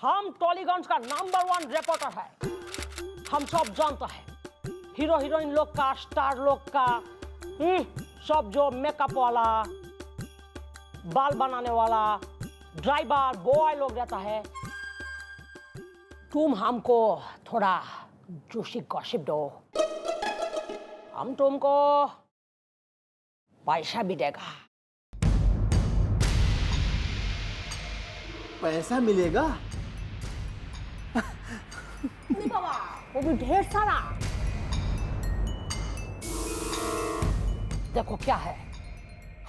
हम टॉलीगंज का number 1 reporter है। हम सब जानता है हीरो हीरोइन लोग का, स्टार लोग का, सब जो मेकअप वाला, बाल बनाने वाला, ड्राइवर, बॉय लोग रहता है। तुम हमको थोड़ा जूसी गॉसिप दो, हम तुमको पैसा भी देगा। पैसा मिलेगा? बाबा, वो भी ढेर सारा। देखो क्या है,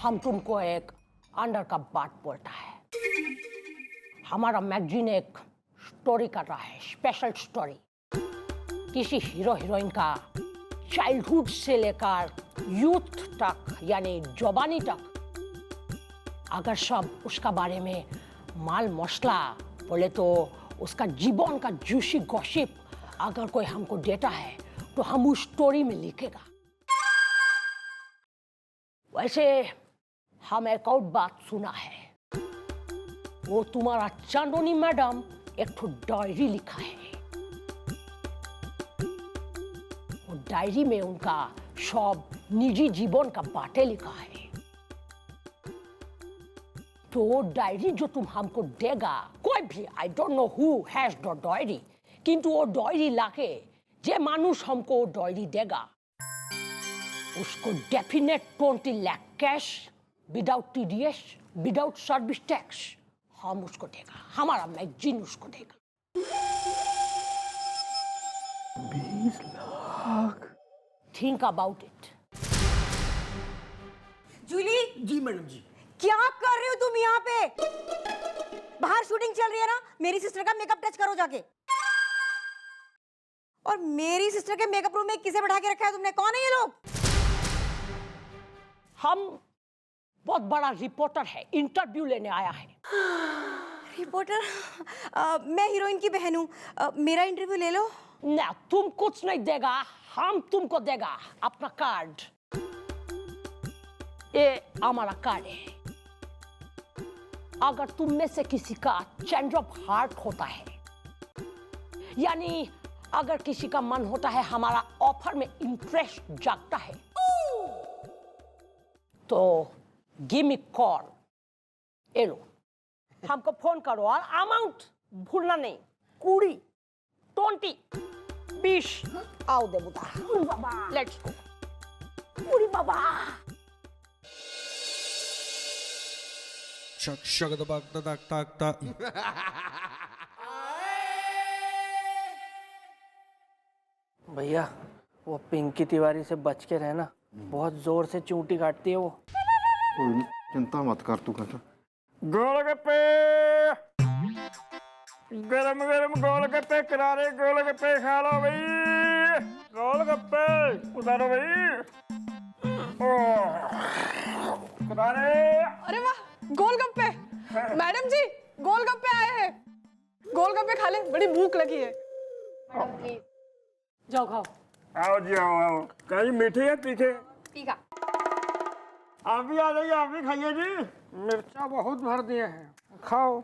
हम तुमको एक अंडर का बात बोलता है। हमारा मैगजीन एक स्टोरी कर रहा है, स्पेशल स्टोरी। किसी हीरो हीरोइन का चाइल्डहुड से लेकर यूथ तक यानी जवानी तक, अगर सब उसका बारे में माल मसला बोले तो उसका जीवन का जूसी गॉसिप अगर कोई हमको देता है तो हम उस स्टोरी में लिखेगा। वैसे हम एक और बात सुना है, वो तुम्हारा चांदनी मैडम एक तो डायरी लिखा है। वो डायरी में उनका सब निजी जीवन का बातें लिखा है। तो वो डायरी जो तुम हमको देगा, कोई भी, I don't know who has the diary, किंतु वो डायरी लाके जे मानुष हमको वो डायरी देगा उसको definite 20 lakh cash without TDS, without service tax हम उसको देगा, हमारा मैगजीन उसको देगा। 20 lakh? Think about it. Julie, जी मैडम जी। क्या कर रहे हो तुम यहाँ पे? बाहर शूटिंग चल रही है ना, मेरी सिस्टर का मेकअप टच करो जाके। और मेरी सिस्टर के मेकअप रूम में किसे बैठा के रखा है तुमने? कौन है ये लोग? हम बहुत बड़ा रिपोर्टर है, इंटरव्यू लेने आया है। रिपोर्टर? मैं हीरोइन की बहन हूँ, मेरा इंटरव्यू ले लो। ना, तुम कुछ नहीं देगा, हम तुमको देगा अपना कार्ड। ये हमारा कार्ड है। अगर तुम में से किसी का चेंज ऑफ हार्ट होता है, यानी अगर किसी का मन होता है हमारा ऑफर में इंटरेस्ट जागता है, तो गिव मी कॉल। ये लो, हमको फोन करो और अमाउंट भूलना नहीं। 20, 20 आओ दे बुता। बाबा, लेट्स गो। पूरी बाबा। शक शक दबक तक तक तक। भैया, वो पिंकी तिवारी से बच के रहना, बहुत जोर से चूंटी काटती है वो। कोई नहीं, चिंता मत कर तू। कहता गोलगप्पे, गरम गरम गोलगप्पे, करारे गोलगप्पे खा लो भाई। गोलगप्पे उतारो भाई। करारे। अरे वाह, गोलगप्पे! मैडम जी, गोलगप्पे आए हैं। गोलगप्पे खा ले, बड़ी भूख लगी है। जाओ खाओ। आओ जी, आओ आओ। कहीं मीठे या तीखे? तीखा। आप भी आ जाइए, आप भी खाइए जी। मिर्चा बहुत भर दिए हैं, खाओ।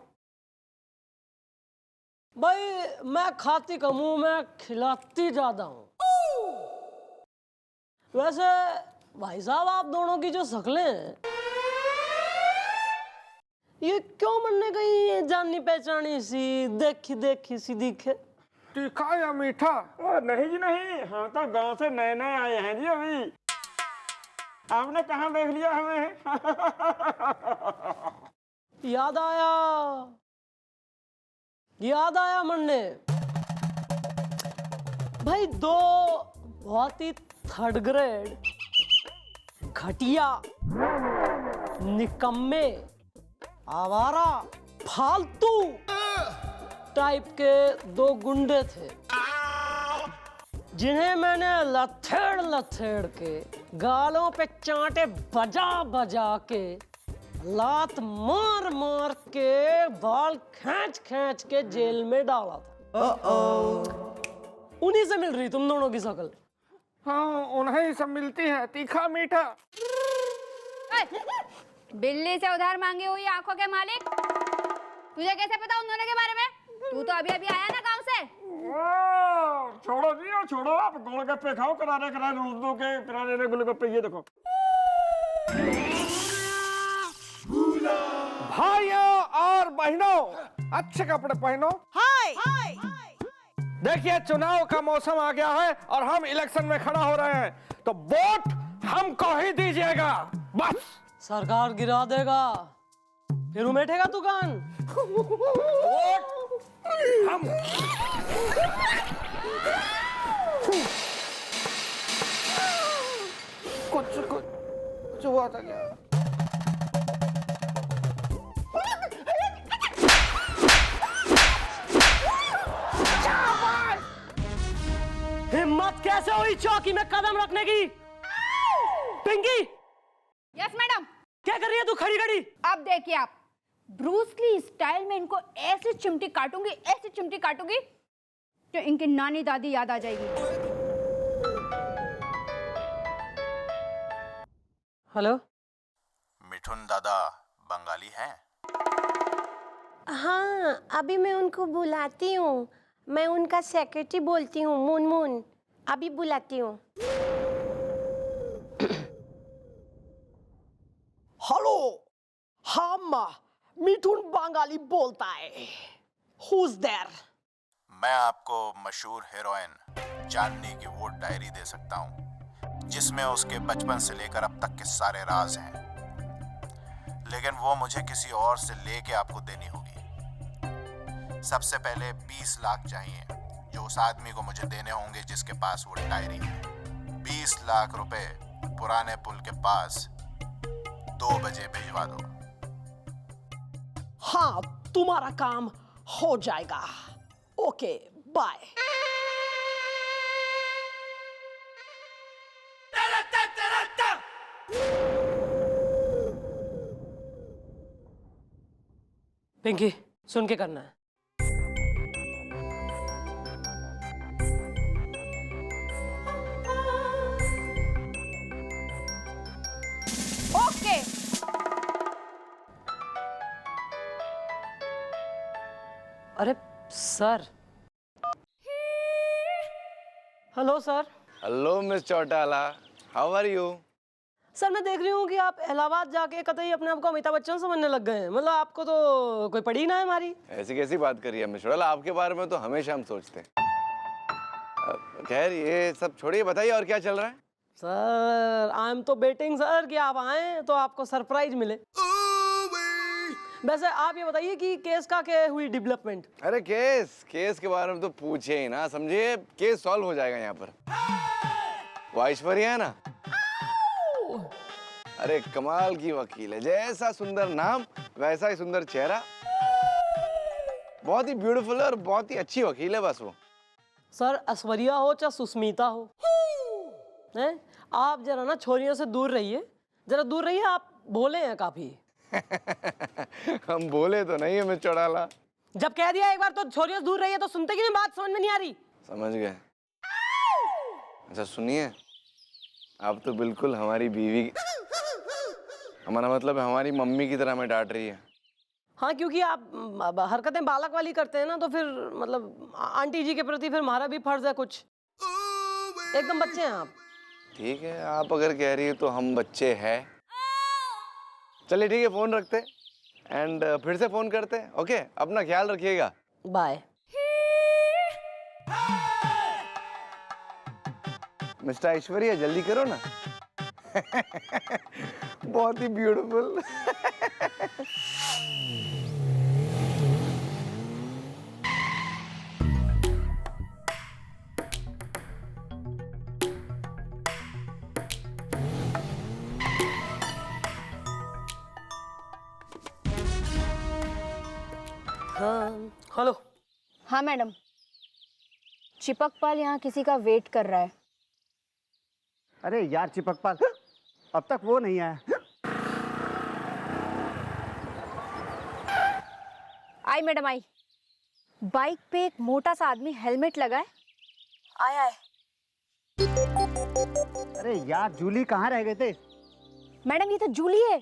भाई, मैं खाती कम हूं, मैं खिलाती ज्यादा हूं। वैसे भाई साहब, आप दोनों की जो शक्लें हैं, ये क्यों बनने गई जानी पहचानी सी, देखी देखी सी दिखे? तीखा या मीठा? नहीं जी नहीं, हम तो गांव से नए नए आए हैं जी अभी। आपने कहाँ देख लिया हमें? याद आया मन्ने। भाई, दो बहुत ही थर्ड ग्रेड, घटिया, निकम्मे, आवारा, फालतू टाइप के दो गुंडे थे, जिन्हें मैंने लथेड़ लथेड़ के, गालों पे चांटे बजा बजा के, लात मार मार के, बाल खींच खींच के जेल में डाला था। उन्हीं से मिल रही तुम दोनों की शक्ल। हाँ, उन्हें ही सब मिलती है, तीखा मीठा। बिल्ली से उधार मांगे हुई आंखों के मालिक, तुझे कैसे पता उन दोनों के बारे में? तू तो अभी अभी आया ना गांव से। छोड़ो जी, छोड़ो, आप गोलगप्पे खाओ, करारे करारे उर्दू के करारे गोलगप्पे। ये देखो भाइयों और बहनों, अच्छे कपड़े पहनो। हाय देखिए चुनाव का मौसम आ गया है और हम इलेक्शन में खड़ा हो रहे हैं, तो वोट हमको ही दीजिएगा बस। सरकार गिरा देगा, फिर उमेठेगा दुकान। वोट हम कुछ हुआ था क्या? हिम्मत कैसे हुई चौकी में कदम रखने की? Pinky, yes madam. क्या कर रही है तू खड़ी खड़ी? अब देखिए आप, ब्रूस ली स्टाइल में इनको ऐसी चिमटी काटूंगी तो इनकी नानी दादी याद आ जाएगी। हेलो। मिठुन दादा बंगाली हैं? हाँ, अभी मैं उनको बुलाती हूँ। मैं उनका सेक्रेटरी बोलती हूँ, मुनमुन। अभी बुलाती हूँ। हेलो, हम मिठुन बंगाली बोलता है। Who's there? मैं आपको मशहूर हीरोइन चांदनी की वो डायरी दे सकता हूँ जिसमें उसके बचपन से लेकर अब तक के सारे राज हैं, लेकिन वो मुझे किसी और से लेके आपको देनी होगी। सबसे पहले 20 लाख चाहिए जो उस आदमी को मुझे देने होंगे जिसके पास वो डायरी है। 20 लाख रुपए पुराने पुल के पास 2 बजे भिजवा दो। हाँ, तुम्हारा काम हो जाएगा। Okay, bye. पिंकी, सुन के करना है। ओके। अरे sir. Hello sir. Hello miss Chautala, how are you? Sir, मैं देख रही हूँ कि आप इलाहाबाद जाके कतई अपने आप को अमिताभ बच्चन समझने लग गए हैं। मतलब आपको तो कोई पड़ी ना है हमारी। ऐसी कैसी बात करी है मिस चौटाला, आपके बारे में तो हमेशा हम सोचते हैं। खैर ये सब छोड़िए, बताइए और क्या चल रहा है? सर, आई एम तो बेटिंग सर कि आप आए तो आपको सरप्राइज मिले। वैसे आप ये बताइए कि केस का क्या हुई डेवलपमेंट? अरे केस के बारे में तो पूछे ही ना, समझिए केस सॉल्व हो जाएगा यहाँ पर। वो ऐश्वर्या है ना, अरे कमाल की वकील है, जैसा सुंदर नाम वैसा ही सुंदर चेहरा, बहुत ही ब्यूटीफुल है और बहुत ही अच्छी वकील है बस वो। सर, ऐश्वर्या हो चाहे सुस्मिता हो, हैं? आप जरा ना छोरियों से दूर रहिए, जरा दूर रहिए। आप भोले हैं काफी। हम बोले तो नहीं है मिस चौटाला। जब कह दिया एक बार तो छोरियों से दूर रहिए, तो सुनते कि नहीं? बात समझ में नहीं आ रही। समझ गए। अच्छा सुनिए, आप तो बिल्कुल हमारी बीवी, हमारा मतलब है हमारी मम्मी की तरह हमें डांट रही है। हाँ, क्योंकि आप हरकतें बालक वाली करते हैं ना, तो फिर मतलब आंटी जी के प्रति फिर हमारा भी फर्ज है कुछ। एकदम बच्चे हैं आप। ठीक है, आप अगर कह रही है तो हम बच्चे हैं। चलिए ठीक है, फोन रखते एंड फिर से फोन करते हैं। ओके, अपना ख्याल रखिएगा। बाय। मिस्टर ऐश्वर्या जल्दी करो ना। बहुत ही ब्यूटीफुल। हाँ, हेलो। हाँ मैडम, चिपकपाल यहाँ किसी का वेट कर रहा है। अरे यार चिपकपाल, अब तक वो नहीं आया। आई मैडम आई। बाइक पे एक मोटा सा आदमी हेलमेट लगाए आया है। अरे यार जूली कहाँ रह गए थे? मैडम ये तो जूली है।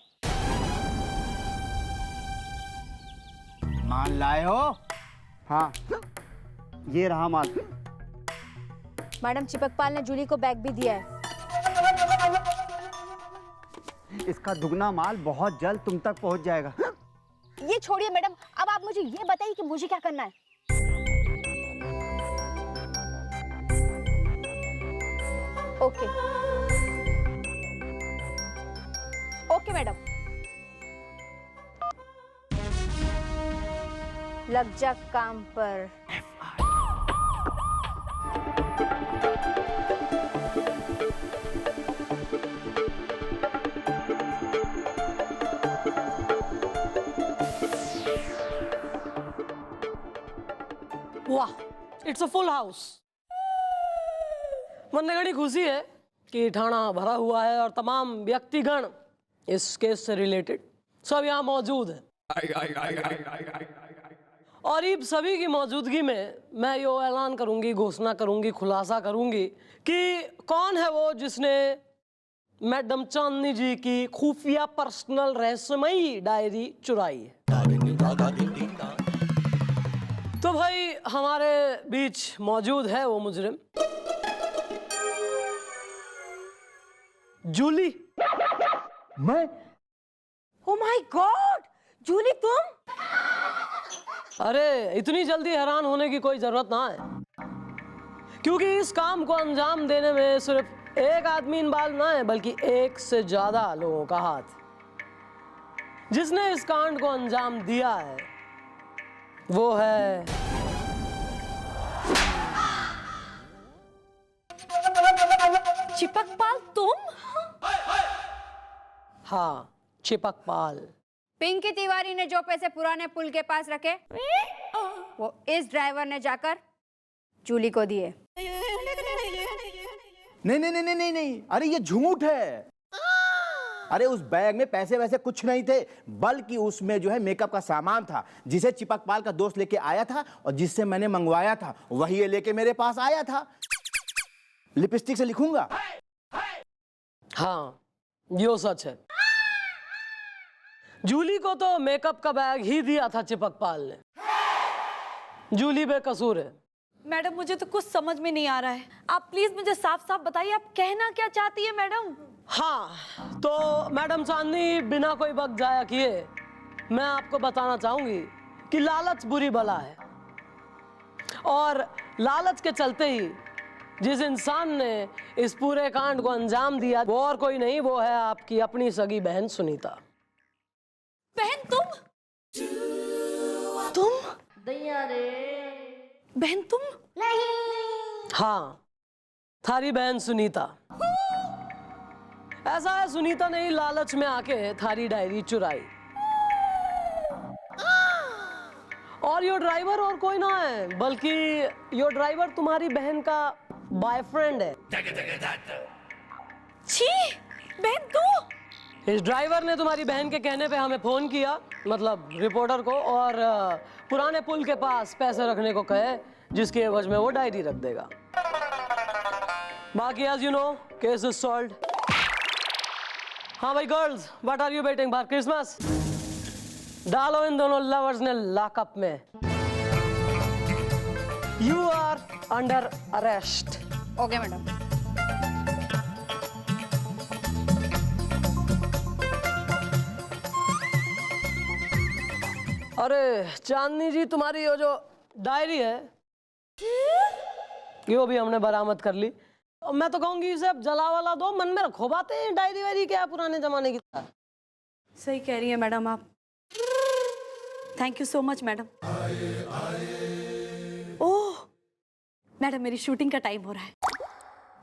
मान लाए हो? हाँ, ये रहा माल। मैडम चिपकपाल ने जूली को बैग भी दिया है। इसका दुगना माल बहुत जल्द तुम तक पहुंच जाएगा। ये छोड़िए मैडम, अब आप मुझे ये बताइए कि मुझे क्या करना है। ओके ओके मैडम, लग जा काम पर। वाह, इट्स अ फुल हाउस। मन घड़ी खुशी है कि थाना भरा हुआ है और तमाम व्यक्तिगण इस केस से रिलेटेड सब यहाँ मौजूद हैं। और इन सभी की मौजूदगी में मैं यो ऐलान करूंगी, घोषणा करूंगी, खुलासा करूंगी कि कौन है वो जिसने मैडम चांदनी जी की खुफिया पर्सनल रहस्यमयी डायरी चुराई है। तो भाई हमारे बीच मौजूद है वो मुजरिम जूली। मैं? ओ माय गॉड, जूली तुम? अरे इतनी जल्दी हैरान होने की कोई जरूरत ना है, क्योंकि इस काम को अंजाम देने में सिर्फ एक आदमी इन्वॉल्व ना है, बल्कि एक से ज्यादा लोगों का हाथ। जिसने इस कांड को अंजाम दिया है वो है चिपकपाल तुम? हाँ, चिपकपाल। पिंकी तिवारी ने जो पैसे पुराने पुल के पास रखे वो इस ड्राइवर ने जाकर जूली को दिए। नहीं नहीं नहीं नहीं नहीं, अरे ये झूठ है। अरे उस बैग में पैसे वैसे कुछ नहीं थे, बल्कि उसमें जो है मेकअप का सामान था, जिसे चिपकपाल का दोस्त लेके आया था और जिससे मैंने मंगवाया था वही ये लेके मेरे पास आया था। लिपस्टिक से लिखूंगा। हाँ, यो सच है। जूली को तो मेकअप का बैग ही दिया था चिपकपाल ने। जूली बेकसूर है। मैडम मुझे तो कुछ समझ में नहीं आ रहा है, आप प्लीज मुझे साफ साफ बताइए आप कहना क्या चाहती है मैडम? हाँ, तो मैडम चांदनी बिना कोई वक्त जाया किए मैं आपको बताना चाहूंगी कि लालच बुरी बला है, और लालच के चलते ही जिस इंसान ने इस पूरे कांड को अंजाम दिया वो और कोई नहीं, वो है आपकी अपनी सगी बहन सुनीता। बहन तुम? बहन तुम? हाँ, थारी बहन सुनीता। ऐसा है, सुनीता ने ही लालच में आके थारी डायरी चुराई। और यो ड्राइवर और कोई ना है, बल्कि यो ड्राइवर तुम्हारी बहन का बॉयफ्रेंड है। छी, बहन तू? इस ड्राइवर ने तुम्हारी बहन के कहने पे हमें फोन किया, मतलब रिपोर्टर को, और पुराने पुल के पास पैसे रखने को कहे, जिसके एवज में वो डायरी रख देगा। बाकी as you know, case is solved. हाँ भाई girls, what are you waiting for? Christmas डालो इन दोनों लवर्स ने लॉकअप में। You are under arrest. Okay madam. अरे चांदनी जी, तुम्हारी ये जो डायरी है ये भी हमने बरामद कर ली। मैं तो कहूंगी इसे अब जला वाला दो, मन में रखो बातें। डायरी वायरी क्या है पुराने जमाने की तरह। सही कह रही है मैडम आप। Thank you so much madam. Oh madam, मेरी शूटिंग का टाइम हो रहा है।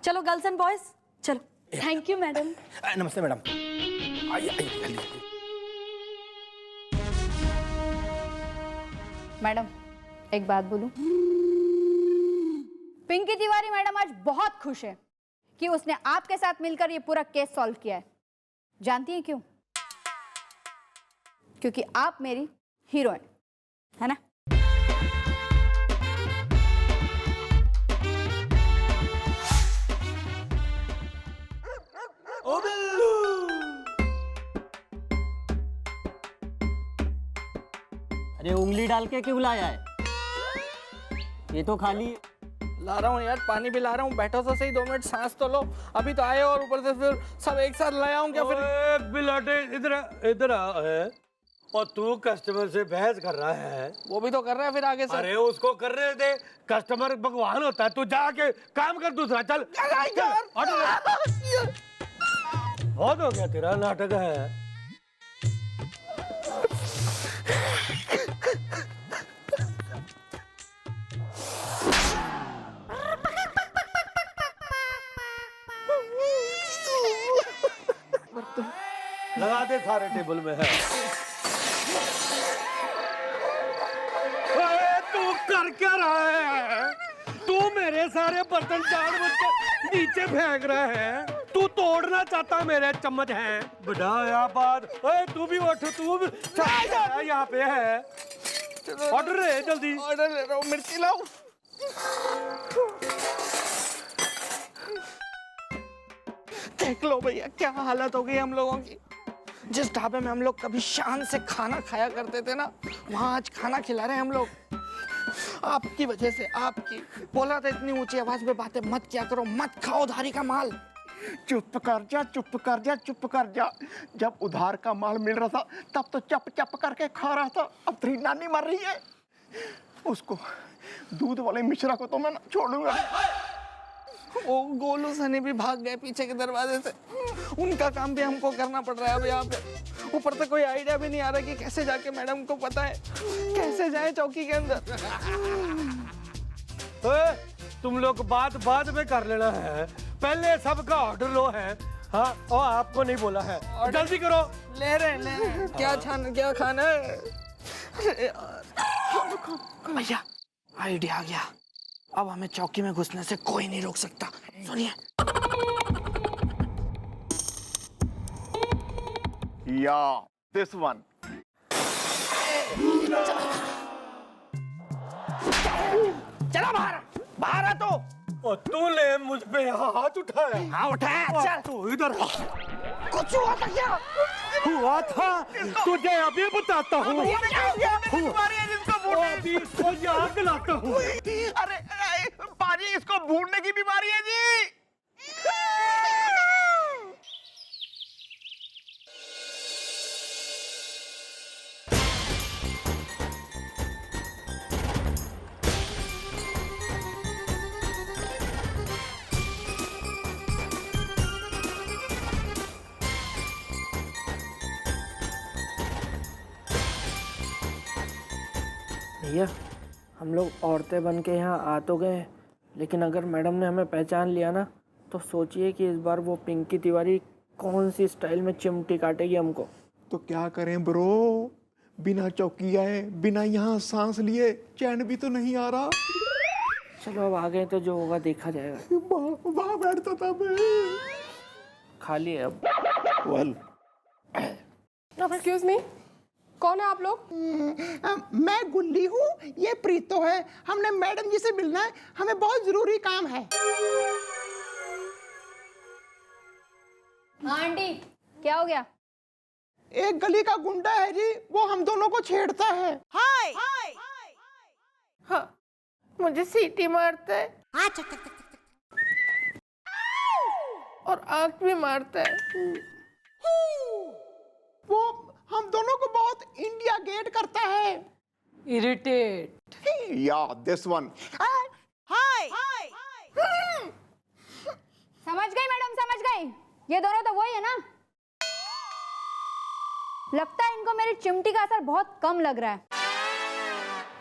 चलो गर्ल्स एंड बॉयज, चलो। Thank you madam. नमस्ते मैडम। आइए। मैडम एक बात बोलूं? पिंकी तिवारी मैडम आज बहुत खुश है कि उसने आपके साथ मिलकर ये पूरा केस सॉल्व किया है। जानती हैं क्यों? क्योंकि आप मेरी हीरोइन है ना। ओ बिल्लू, अरे उंगली डाल के क्यों लाया है? ये तो खाली है। ला रहा हूँ यार, पानी भी ला रहा हूँ। बैठो तो सही, 2 मिनट सांस तो लो। अभी तो आए हो और ऊपर से फिर सब एक साथ लाया हूँ क्या? फिर बिलाटे इधर आ है। और तू कस्टमर से बहस कर रहा है। वो भी तो कर रहा है फिर आगे से। अरे उसको कर रहे थे, कस्टमर भगवान होता है। तू जाके काम कर दूसरा, चल बहुत हो गया तेरा नाटक है। लगा दे सारे टेबल में है। तू कर क्या रहा है? तू मेरे सारे बर्तन जानबूझ के नीचे फेंक रहा है। तू तोड़ना चाहता मेरे चम्मच हैं। बढ़ाया बात। ओए तू भी उठ, तू भी यहाँ पे है। ऑर्डर है, जल्दी ऑर्डर ले रहा हूँ। मिर्ची लाओ। देख लो भैया क्या हालत हो गई हम लोगों की। जिस ढाबे में हम लोग कभी शान से खाना खाया करते थे ना, वहाँ आज खाना खिला रहे हैं हम लोग। आपकी वजह से, आपकी। बोला था इतनी ऊंची आवाज में बातें मत किया करो, मत खाओ उधारी का माल। चुप कर जा, चुप कर जा, चुप कर जा। जब उधार का माल मिल रहा था तब तो चप चप करके खा रहा था। अब तेरी नानी मर रही है, उसको दूध वाले मिश्रा को तो मैं छोड़ूंगा। वो गोलू सनी भी भाग गए पीछे के दरवाजे से। उनका काम भी हमको करना पड़ रहा है अब यहाँ पे। ऊपर से कोई आइडिया भी नहीं आ रहा कि कैसे जाके मैडम को पता है कैसे जाए चौकी के अंदर। तुम लोग बात बाद में कर लेना है, पहले सबका ऑर्डर लो है। हाँ, और आपको नहीं बोला है, जल्दी करो। ले रहे हैं। क्या खाना है? भैया आइडिया आ गया। अब हमें चौकी में घुसने से कोई नहीं रोक सकता। सुनिए। या दिस वन। चला बाहर, बाहर आ तो। और तूने मुझ पे हाथ उठाया? हाँ उठाया। चल तू इधर आ। कुछ हुआ था क्या? हुआ था, तुझे अभी बताता हूँ। अभी इसको याद दिलाता हूँ। अरे पाजी, इसको भूलने की बीमारी है जी। भैया हम लोग औरतें बन के यहाँ आ तो गए, लेकिन अगर मैडम ने हमें पहचान लिया ना तो सोचिए कि इस बार वो पिंकी तिवारी कौन सी स्टाइल में चिमटी काटेगी हमको। तो क्या करें ब्रो, बिना चौकी आए, बिना यहाँ सांस लिए चैन भी तो नहीं आ रहा। चलो अब आ गए तो जो होगा देखा जाएगा। वहाँ बैठता था मैं। खाली है अब। वेल, एक्सक्यूज मी, कौन है आप लोग? मैं गुल्ली हूँ, ये प्रीतो है। हमने मैडम जी से मिलना है, हमें बहुत जरूरी काम है। आंटी क्या हो गया? एक गली का गुंडा है जी, वो हम दोनों को छेड़ता है। हाय हाँ, मुझे सीटी मारता है और आंख भी मारता है। वो हम दोनों को बहुत इंडिया गेट करता है। इरिटेट। या दिस वन। हाय समझ गई मैडम, समझ गई। ये दोनों तो वही है ना? लगता है इनको मेरी चिमटी का असर बहुत कम लग रहा है।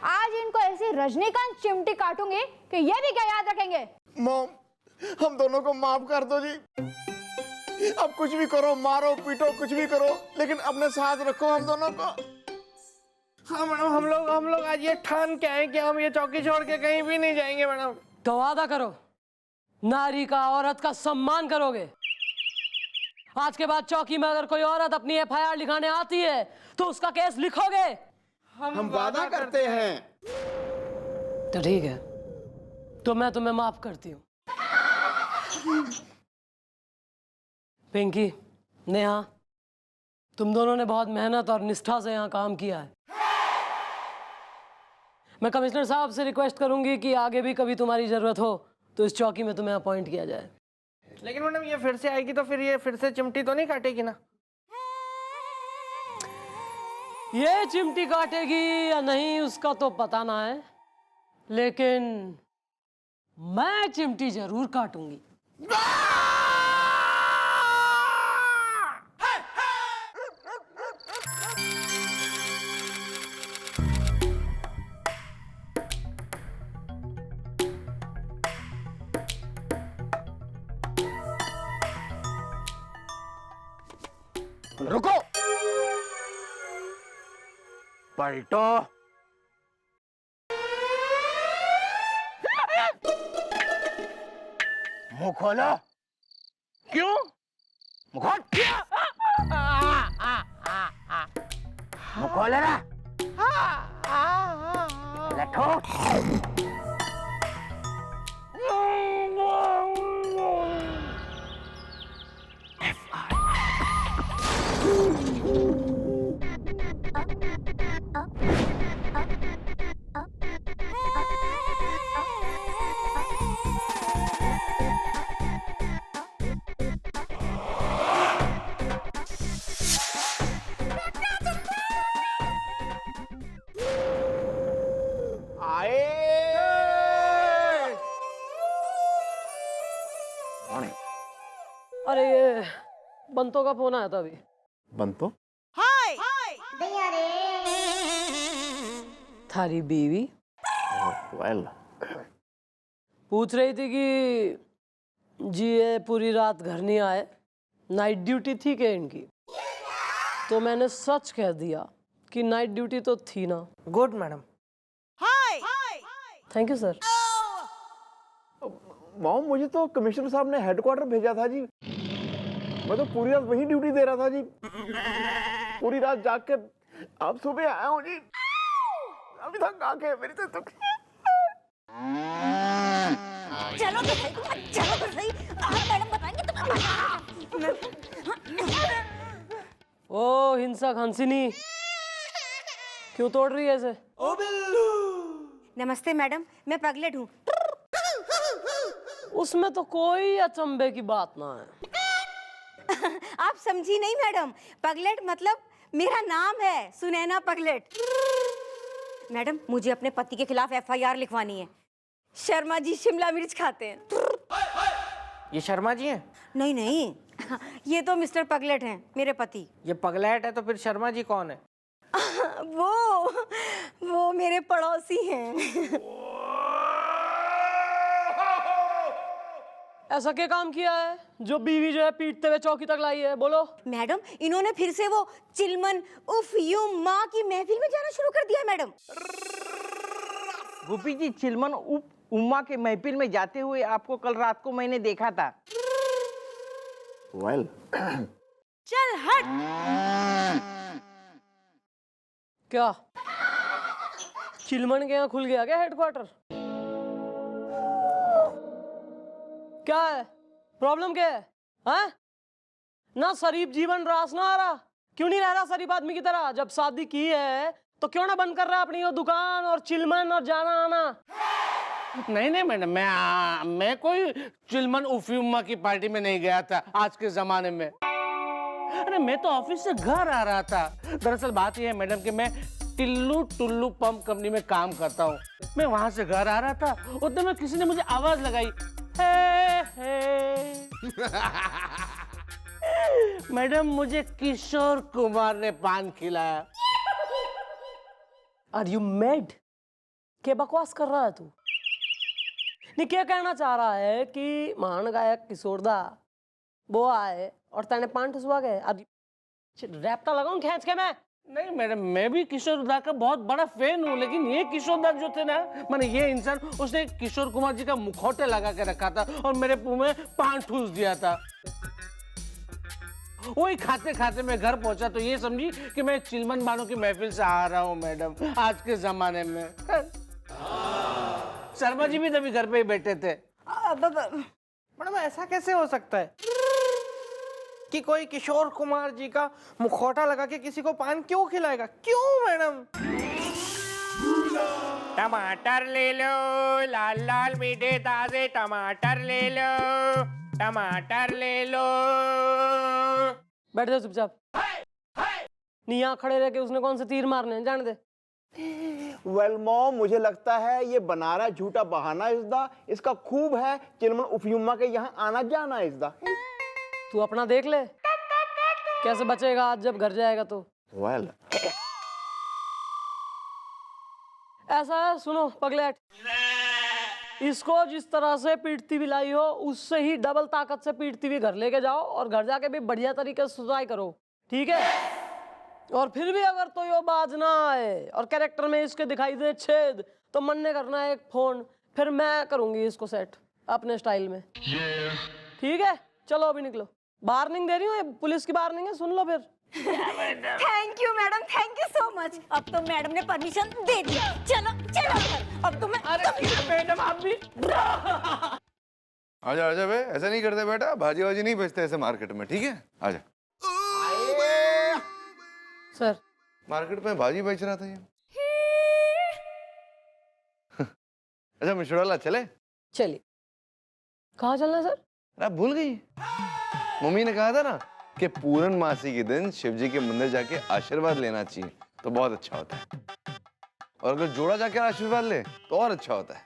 आज इनको ऐसी रजनीकांत चिमटी काटूंगी कि ये भी क्या याद रखेंगे। मॉम, हम दोनों को माफ कर दो जी। अब कुछ भी करो, मारो पीटो, कुछ भी करो, लेकिन अपने साथ रखो हम दोनों को। हाँ मैडम, हम लोग आज ये ठान के आए कि हम ये चौकी छोड़ के कहीं भी नहीं जाएंगे मैडम। तो वादा करो, नारी का, औरत का सम्मान करोगे। आज के बाद चौकी में अगर कोई औरत अपनी एफआईआर लिखाने आती है तो उसका केस लिखोगे। हम वादा करते हैं। तो ठीक है, तो मैं तुम्हें माफ करती हूँ। पिंकी, नेहा, तुम दोनों ने बहुत मेहनत और निष्ठा से यहाँ काम किया है। मैं कमिश्नर साहब से रिक्वेस्ट करूंगी कि आगे भी कभी तुम्हारी जरूरत हो तो इस चौकी में तुम्हें अपॉइंट किया जाए। लेकिन मैडम ये फिर से आएगी तो फिर ये फिर से चिमटी तो नहीं काटेगी ना? ये चिमटी काटेगी या नहीं उसका तो पता ना है, लेकिन मैं चिमटी जरूर काटूंगी। रुको, पलटो। मुंह खोलो। क्यों? मुंह खोल। मुंह खोलो ना। लठो। अरे ये बंतो का फोन आया था अभी। बंतो? थारी बीवी वेल, पूछ रही थी कि जी ये पूरी रात घर नहीं आए, नाइट ड्यूटी थी क्या इनकी? तो मैंने सच कह दिया कि नाइट ड्यूटी तो थी ना। Good madam. Thank you sir. Mom मुझे तो कमिश्नर साहब ने हेडक्वार्टर भेजा था जी। मैं तो पूरी रात वहीं ड्यूटी दे रहा था जी। पूरी रात जाग के अब सुबह आया हूँ जी। अभी तक आंखें मेरी तो चलो तो सही, चलो तो सही। मैडम बताएंगे तुम्हें। ओ हिंसक हंसिनी, क्यों तोड़ रही है ऐसे? नमस्ते मैडम, मैं पगलेट हूँ। उसमें तो कोई अचंभे की बात ना है। आप समझी नहीं मैडम, पगलेट मतलब मेरा नाम है, सुनैना पगलेट। मैडम मुझे अपने पति के खिलाफ FIR लिखवानी है। शर्मा जी शिमला मिर्च खाते हैं। ये शर्मा जी हैं? नहीं नहीं, ये तो मिस्टर पगलेट हैं, मेरे पति। ये पगलेट है तो फिर शर्मा जी कौन है? वो मेरे पड़ोसी हैं। ऐसा क्या काम किया है जो बीवी जो है पीटते हुए चौकी तक लाई है? बोलो। मैडम इन्होंने फिर से वो चिलमन उफ यू माँ की महफिल में जाना शुरू कर दिया मैडम। गोपी जी, चिलमन उम्मा के महफिल में जाते हुए आपको कल रात को मैंने देखा था। वेल, चल हट। क्या चिलमन के यहाँ खुल गया क्या हेडक्वार्टर? क्या है प्रॉब्लम? क्या है? हाँ? ना शरीफ जीवन रास ना आ रहा? क्यों नहीं रह रहा शरीफ आदमी की तरह? जब शादी की है तो क्यों ना बंद कर रहा है अपनी वो दुकान और चिलमन और जाना आना? नहीं नहीं मैडम, मैं कोई चिलमन उफियुम्मा की पार्टी में नहीं गया था आज के जमाने में। अरे मैं तो ऑफिस से घर आ रहा था। दरअसल बात यह है मैडम कि मैं टिल्लू टुल्लू पंप कंपनी में काम करता हूँ। मैं वहां से घर आ रहा था, उतने में किसी ने मुझे आवाज लगाई, मैडम मुझे किशोर कुमार ने पान खिलाया। Are you mad? क्या बकवास कर रहा है तू? नहीं, क्या कहना चाह रहा है कि महान गायक किशोरदा वो आए और तेने पान ठुसवा गए? रैप्टा लगाऊं खींच के मैं? नहीं मैडम, मैं भी किशोर दा का बहुत बड़ा फैन हूँ, लेकिन ये किशोर दा जो थे ना, माने ये इंसान, उसने किशोर कुमार जी का मुखौटे लगा के रखा था और मेरे मुंह में पान ठूस दिया था। वही खाते खाते मैं घर पहुंचा तो ये समझी कि मैं चिलमन बानो की महफिल से आ रहा हूँ मैडम आज के जमाने में। शर्मा जी भी तभी घर पे ही बैठे थे। मैडम ऐसा कैसे हो सकता है कि कोई किशोर कुमार जी का मुखौटा लगा के किसी को पान क्यों खिलाएगा? क्यों मैडम? टमाटर ले लो, लाल लाल मीठे ताजे टमाटर ले लो, टमाटर ले लो। बैठ जाओ चुपचाप। नहीं यहाँ खड़े रह के उसने कौन से तीर मारने हैं, जान दे। वेल मॉम, मुझे लगता है ये बना रहा है झूठा बहाना इसदा। इसका खूब है चिलमन उफयुम्मा के यहाँ आना जाना इसदा। तू अपना देख ले कैसे बचेगा आज जब घर जाएगा तो। वेल ऐसा है, सुनो पगलेट, इसको जिस तरह से पीटती भी लाई हो उससे ही डबल ताकत से पीटती हुई घर लेके जाओ और घर जाके भी बढ़िया तरीके से सुधाई करो, ठीक है? और फिर भी अगर तो यो बाज ना आए और कैरेक्टर में इसके दिखाई दे छेद तो मन ने करना है एक फोन, फिर मैं करूंगी इसको सेट अपने स्टाइल में, ठीक है? चलो अभी निकलो। वार्निंग दे रही हूँ, ये पुलिस की वार्निंग है, सुन लो फिर। Thank you madam, thank you so much. अब तो मैडम ने परमिशन दे दी। चलो चलो अब तो मैं। अरे मैडम आप भी। आजा आजा बे, ऐसा नहीं करते बेटा, भाजी वाजी नहीं बेचते ऐसे मार्केट में, ठीक है? आजा। सर मार्केट में भाजी बेच रहा था ये। अच्छा मिश्रोला चले? चलिए। कहाँ चलना है सर? अरे भूल गई, मम्मी ने कहा था ना कि पूर्णमासी के दिन शिव जी के मंदिर जाके आशीर्वाद लेना चाहिए तो बहुत अच्छा होता है, और अगर जोड़ा जाके आशीर्वाद ले तो और अच्छा होता है।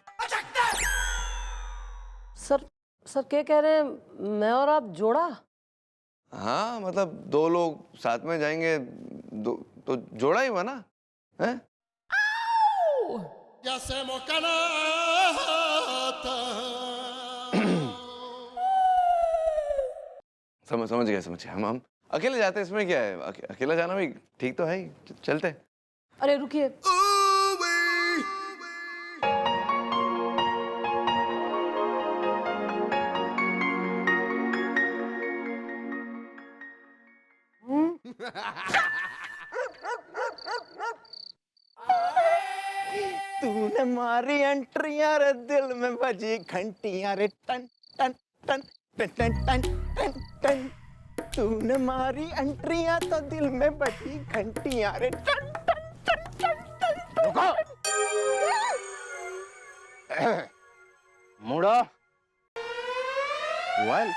सर क्या कह रहे हैं, मैं और आप जोड़ा? हाँ मतलब दो लोग साथ में जाएंगे तो जोड़ा ही हुआ ना, है? समझ गए हम अकेले जाते हैं, इसमें क्या है? अकेला जाना भी ठीक तो है ही, चलते। अरे रुकिए, तूने मारी एंट्रियां रे दिल में बजी घंटियां रे टन टन टन टन टन टन टन टन। तूने मारी एंट्रियां तो दिल में बजी घंटियां रे टन टन टन टन टन। रुको, मुड़ा। वेल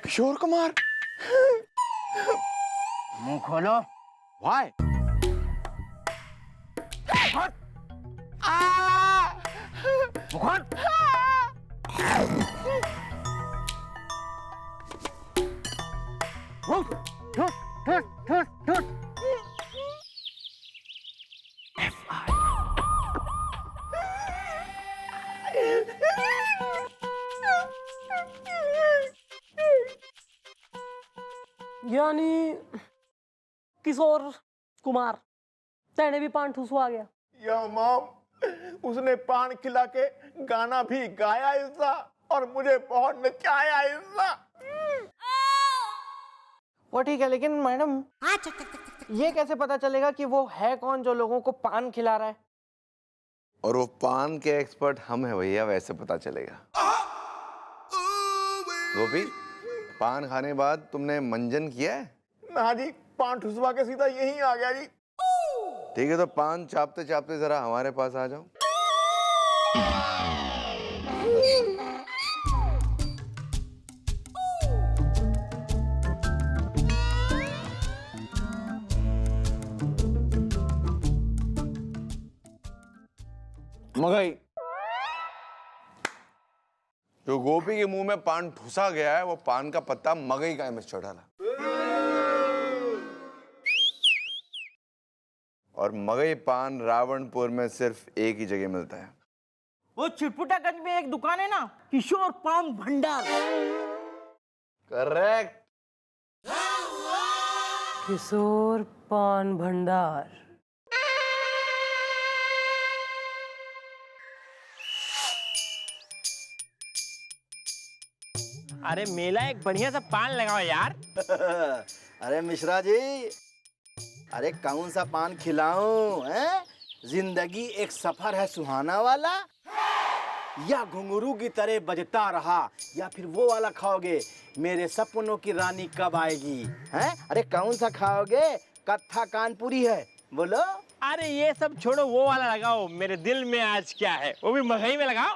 किशोर कुमार, मुंह खोलो। वाई? यानी किशोर कुमार तेने भी पान ठुसू आ गया। या मॉम, उसने पान खिला के गाना भी गाया इसका और मुझे बहुत नचाया इसका। वो ठीक है, लेकिन मैडम ये कैसे पता चलेगा कि वो है कौन जो लोगों को पान खिला रहा है? और वो पान के एक्सपर्ट हम हैं भैया, वैसे पता चलेगा। गोपी, पान खाने बाद तुमने मंजन किया है? हाँ जी, पान ठुसवा के सीधा यहीं आ गया जी। ठीक है, तो पान चापते चापते जरा हमारे पास आ जाओ। मगई, जो गोपी के मुंह में पान ठुसा गया है वो पान का पत्ता मगई का है मिस्टर डाला। और मगई पान रावणपुर में सिर्फ एक ही जगह मिलता है। वो चिटपुटागंज में एक दुकान है ना, किशोर पान भंडार। करेक्ट। किशोर पान भंडार। अरे मेला एक बढ़िया सा पान लगाओ यार। अरे मिश्रा जी, अरे कौन सा पान खिलाऊं, हैं? जिंदगी एक सफर है सुहाना वाला, या घुंघरू की तरह बजता रहा, या फिर वो वाला खाओगे मेरे सपनों की रानी कब आएगी, हैं? अरे कौन सा खाओगे? कत्था कानपुरी है, बोलो। अरे ये सब छोड़ो, वो वाला लगाओ, मेरे दिल में आज क्या है, वो भी महंगाई में लगाओ।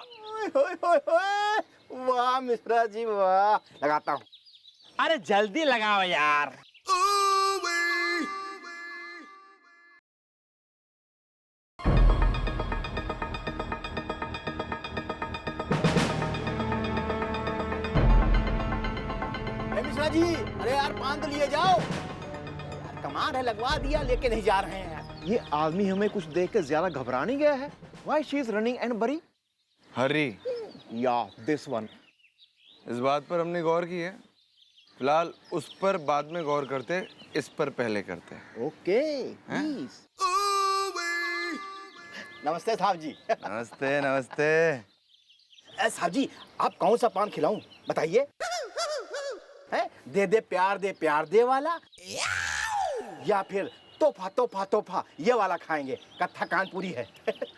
होय, होय, होय। वाह मिश्रा जी वाह, लगाता हूँ। अरे जल्दी लगाओ यार। मिश्रा जी, अरे यार पान तो लिए जाओ यार, कमाल है, लगवा दिया, लेके नहीं जा रहे हैं यार। ये आदमी हमें कुछ देख के ज्यादा घबरा नहीं गया है? Why she is running and bury? Hari, Yeah, this one. इस बात पर हमने गौर की है। फिलहाल उस पर बाद में गौर करते, इस पर पहले करते। Okay, please. नमस्ते साहब जी। नमस्ते नमस्ते। साहब जी, आप कौन सा पान खिलाऊं बताइए? है दे दे प्यार दे वाला, या फिर तोहफा तोहफा तोहफा ये वाला खाएंगे? कत्था कानपुरी है।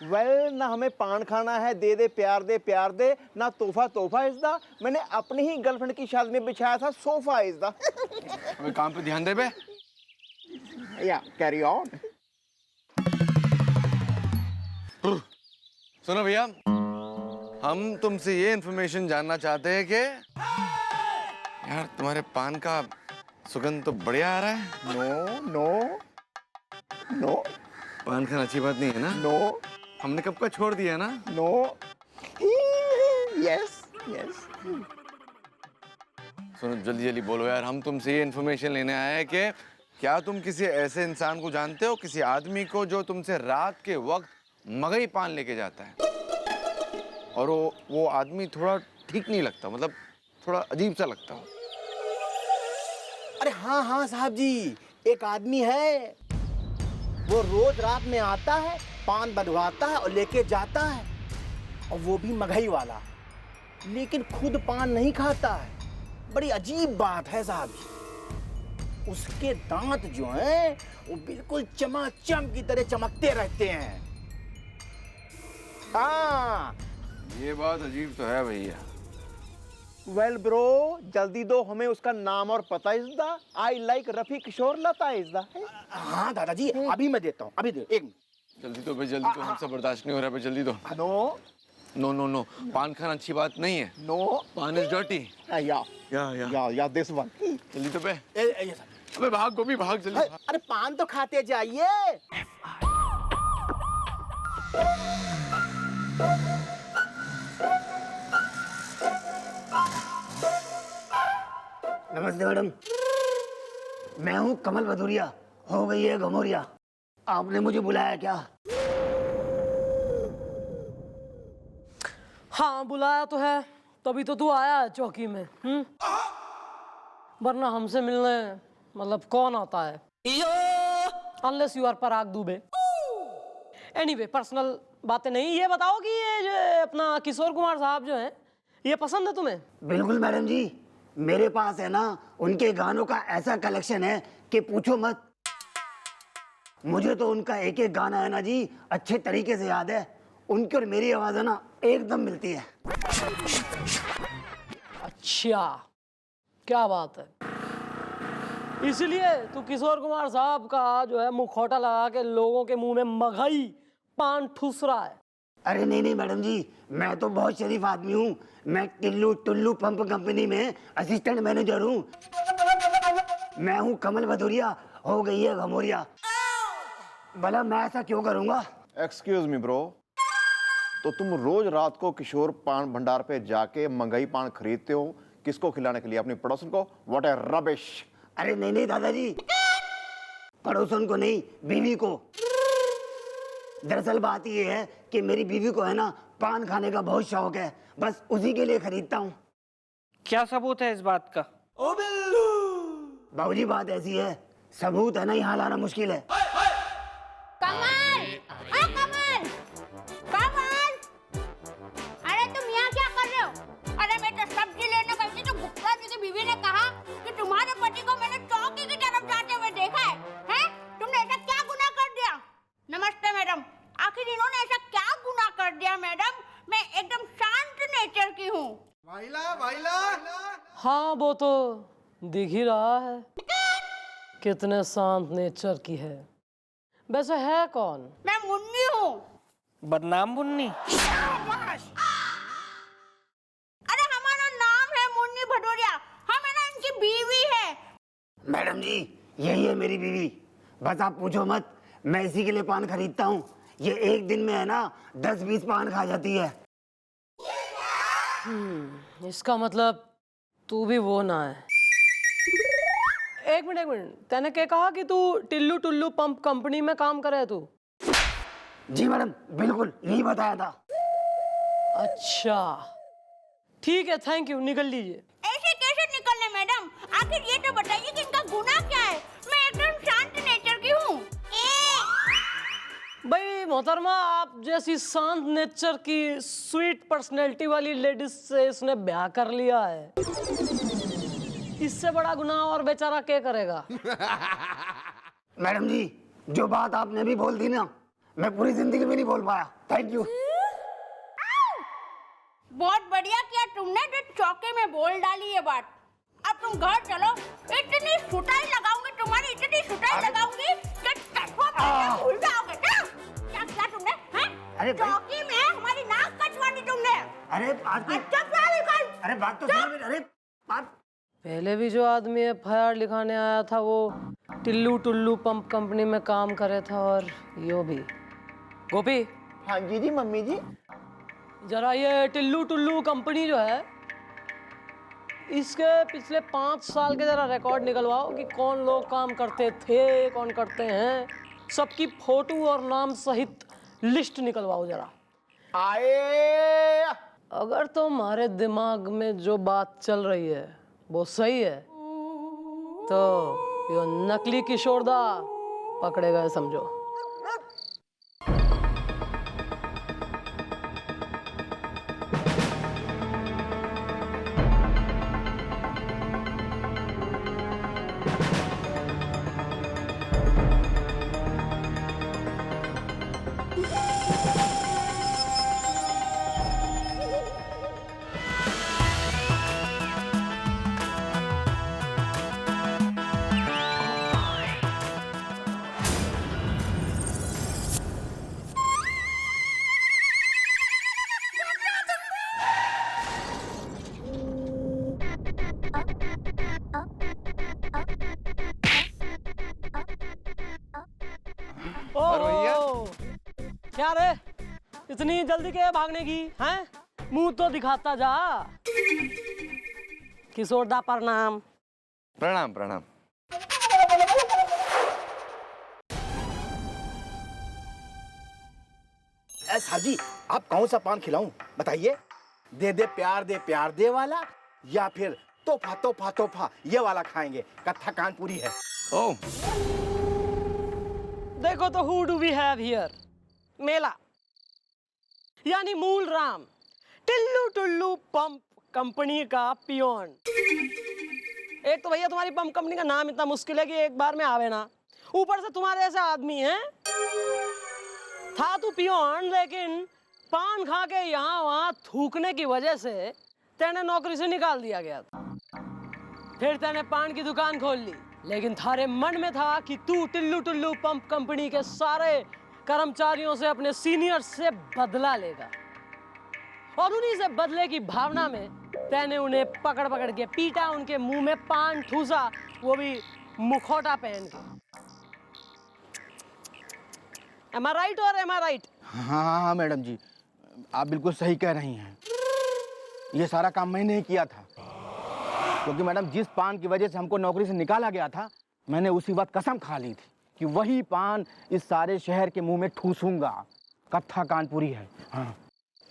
वेल ना हमें पान खाना है, दे दे प्यार दे, ना तोहफा तोहफा इस दा। मैंने अपनी ही गर्लफ्रेंड की शादी में बिछाया था सोफा इस दा। हमें काम पे ध्यान दे बे। या कैरी ऑन। सुनो भैया, हम तुमसे ये इन्फॉर्मेशन जानना चाहते हैं कि यार तुम्हारे पान का सुगंध तो बढ़िया आ रहा है। नो नो नो, पान खाना अच्छी बात नहीं है ना? नो, हमने कब का छोड़ दिया ना? No, yes yes. सुनो जल्दी जल्दी बोलो यार, हम तुमसे ये इन्फॉर्मेशन लेने आए हैं कि क्या तुम किसी ऐसे इंसान को जानते हो, किसी आदमी को जो तुमसे रात के वक्त मगई पान लेके जाता है और वो आदमी थोड़ा ठीक नहीं लगता, मतलब थोड़ा अजीब सा लगता हो। अरे हाँ हाँ साहब जी, एक आदमी है, वो रोज रात में आता है, पान बनवाता है और लेके जाता है, और वो भी मगही वाला, लेकिन खुद पान नहीं खाता है। बड़ी अजीब बात है साहब जी। उसके दांत जो हैं वो बिल्कुल चमाचम की तरह चमकते रहते हैं। हाँ, ये बात अजीब तो है भैया। वेल ब्रो, जल्दी दो हमें उसका नाम और पता इस दा। आई लाइक रफी किशोर लता इस दा। हाँ दादाजी, अभी मैं देता हूँ, अभी दे, एक मिनट। जल्दी तो भाई, जल्दी तो, हमसे बर्दाश्त नहीं हो रहा है, जल्दी दो। नो नो नो नो, पान खाना अच्छी बात नहीं है। नो, पान इज डर्टी। या दिस वन। जल्दी तो बे। ये साहब। अबे भाग गोभी भाग, जल्दी भाग। अरे पान तो खाते जाइए। नमस्ते मैडम, मैं हूँ कमल भदौरिया, हो गई है घमौरिया। आपने मुझे बुलाया क्या? हाँ बुलाया तो है, तभी तो तू आया है चौकी में। वरना हमसे मिलने मतलब कौन आता है, unless you are Parag Dubey. Anyway, personal बातें नहीं। ये बताओ कि ये जो अपना किशोर कुमार साहब जो हैं, ये पसंद है तुम्हें? बिल्कुल मैडम जी, मेरे पास है ना उनके गानों का ऐसा कलेक्शन है कि पूछो मत। मुझे तो उनका एक एक गाना है ना जी अच्छे तरीके से याद है। उनकी और मेरी आवाज है ना एकदम मिलती है। अच्छा, क्या बात है। इसलिए तू किशोर कुमार साहब का जो है मुखौटा लगा के लोगों के मुंह में मगही पान ठूस रहा है। अरे नहीं नहीं मैडम जी, मैं तो बहुत शरीफ आदमी हूँ। मैं टिल्लू टुल्लू पंप कंपनी में असिस्टेंट मैनेजर हूँ। मैं हूँ कमल भदौरिया, हो गई है घमौरिया। भला मैं ऐसा क्यों करूँगा? एक्सक्यूज मी ब्रो, तो तुम रोज रात को किशोर पान भंडार पे जाके मंगई पान खरीदते हो, किसको खिलाने के लिए? अपनी पड़ोसन को? What A rubbish. अरे नहीं नहीं दादाजी, पड़ोसन को नहीं, बीवी को। दरअसल बात ये है कि मेरी बीवी को है ना पान खाने का बहुत शौक है, बस उसी के लिए खरीदता हूँ। क्या सबूत है इस बात का? ओ बिल्लू बाबूजी, बात ऐसी है, सबूत है ना यहाँ लाना मुश्किल है। कमल! अरे कमल! कमल! अरे तुम यहाँ क्या कर रहे हो? अरे मैं तो सब्जी लेने गई थी तो गुप्ता जी की बीवी ने कहा कि तुम्हारे पति को मैंने चौकी की तरफ जाते हुए देखा है। हैं? तुमने ऐसा क्या गुनाह कर दिया? नमस्ते मैडम, आखिर इन्होंने ऐसा क्या गुनाह कर दिया मैडम? मैं एकदम शांत नेचर की हूँ। हाँ वो तो दिख ही रहा है कितने शांत नेचर की है। वैसे है कौन? मैं मुन्नी हूँ। बदनाम मुन्नी। अरे हमारा नाम है मुन्नी भदौरिया, हम है ना इनकी बीवी है। मैडम जी यही है मेरी बीवी, बस आप पूछो मत, मैं इसी के लिए पान खरीदता हूँ। ये एक दिन में है ना 10-20 पान खा जाती है। इसका मतलब तू भी वो ना है। एक मिनट, तैने क्या कहा कि तू टिल्लू टुल्लू पंप कंपनी में काम करे तू? जी मैडम बिल्कुल यही बताया था। अच्छा ठीक है, थैंक यू, निकल लीजिए। ऐसे कैसे निकलने मैडम? आखिर ये तो बताइए कि इनका गुनाह क्या है? मैं एकदम शांत नेचर की हूँ। भाई मोहतरमा, आप जैसी शांत नेचर की स्वीट पर्सनैलिटी वाली लेडीज से इसने ब्याह कर लिया है। इससे बड़ा गुनाह और बेचारा क्या करेगा? मैडम जी जो बात आपने भी बोल दी ना, मैं पूरी जिंदगी में नहीं बोल पाया। Thank you. बहुत बढ़िया किया तुमने जो चौके में बोल डाली ये बात। अब तुम घर चलो, इतनी सुताई लगाऊंगी तुम्हारी, इतनी सुताई लगाऊंगी कि तत्व में भूल जाओगे ना। क्या किया तुमने? हैं? अरे भाई- चौकी में हमारी नाक कटवा दी तुमने। अरे आज की- अच्छा क्या निकल? अरे बात तो सुनो मेरी। अरे बात पहले भी जो आदमी FIR लिखाने आया था वो टिल्लू टुल्लू पंप कंपनी में काम करे था, और यो भी। गोपी। हाँ जी मम्मी जी। जरा ये टिल्लू टुल्लू कंपनी जो है, इसके पिछले 5 साल के जरा रिकॉर्ड निकलवाओ कि कौन लोग काम करते थे, कौन करते हैं, सबकी फोटो और नाम सहित लिस्ट निकलवाओ जरा। आए। अगर तुम्हारे दिमाग में जो बात चल रही है वो सही है तो यो नकली किशोरदा पकड़े गए समझो। क्या रे, इतनी जल्दी क्या भागने की हैं? मुंह तो दिखाता जा। किशोरदा प्रणाम। प्रणाम प्रणाम। साजी आप कौन सा पान खिलाऊं बताइए? दे दे प्यार दे वाला, या फिर तोहफा तोहफा तोहफा ये वाला खाएंगे? कत्था कानपुरी है। ओह देखो तो who do we have here? मेला यानी मूल राम, टिल्लू टुल्लू पंप कंपनी का पियोन। एक तो भैया तुम्हारी पंप कंपनी का नाम इतना मुश्किल है कि एक बार में आवे ना, ऊपर से तुम्हारे ऐसे आदमी हैं। था तू पियोन, लेकिन पान खा के यहाँ वहाँ थूकने की वजह से तेने नौकरी से निकाल दिया गया था। फिर तेने पान की दुकान खोल ली, लेकिन थारे मन में था कि तू टिल्लू टुल्लू पंप कंपनी के सारे कर्मचारियों से अपने सीनियर से बदला लेगा, और उन्हीं से बदले की भावना में तेने उन्हें पकड़ पकड़ के पीटा, उनके मुंह में पान ठूसा, वो भी मुखौटा पहन के। Am I right or am I right? हाँ मैडम जी, आप बिल्कुल सही कह रही हैं। ये सारा काम मैंने ही किया था, क्योंकि मैडम जिस पान की वजह से हमको नौकरी से निकाला गया था, मैंने उसी वक्त कसम खा ली थी कि वही पान इस सारे शहर के मुंह में ठूसूंगा। कत्था कानपुरी है। हाँ।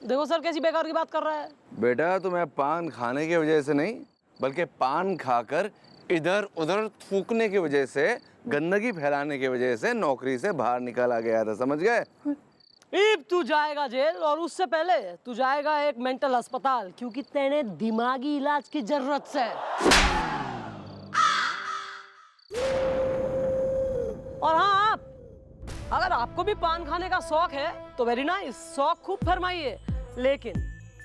देखो सर कैसी बेकार की बात कर रहा है। बेटा तुम्हें पान खाने की वजह से नहीं, बल्कि पान खाकर इधर उधर थूकने की वजह से, गंदगी फैलाने की वजह से नौकरी से बाहर निकाला गया था, समझ गए? अब तू जाएगा जेल, और उससे पहले तू जाएगा एक मेंटल अस्पताल, क्योंकि तेने दिमागी इलाज की जरूरत है। और हाँ, आप अगर आपको भी पान खाने का शौक है तो वेरी नाइस, शौक खूब फरमाइए, लेकिन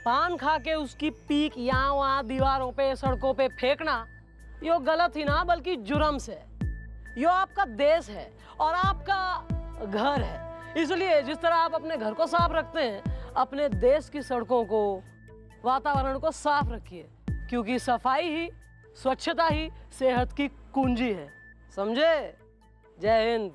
पान खा के उसकी पीक यहाँ वहाँ दीवारों पे सड़कों पे फेंकना यो गलत ही ना बल्कि जुर्म से। यो आपका देश है और आपका घर है। इसलिए जिस तरह आप अपने घर को साफ रखते हैं, अपने देश की सड़कों को, वातावरण को साफ रखिए, क्योंकि सफाई ही, स्वच्छता ही सेहत की कुंजी है। समझे? जय हिंद।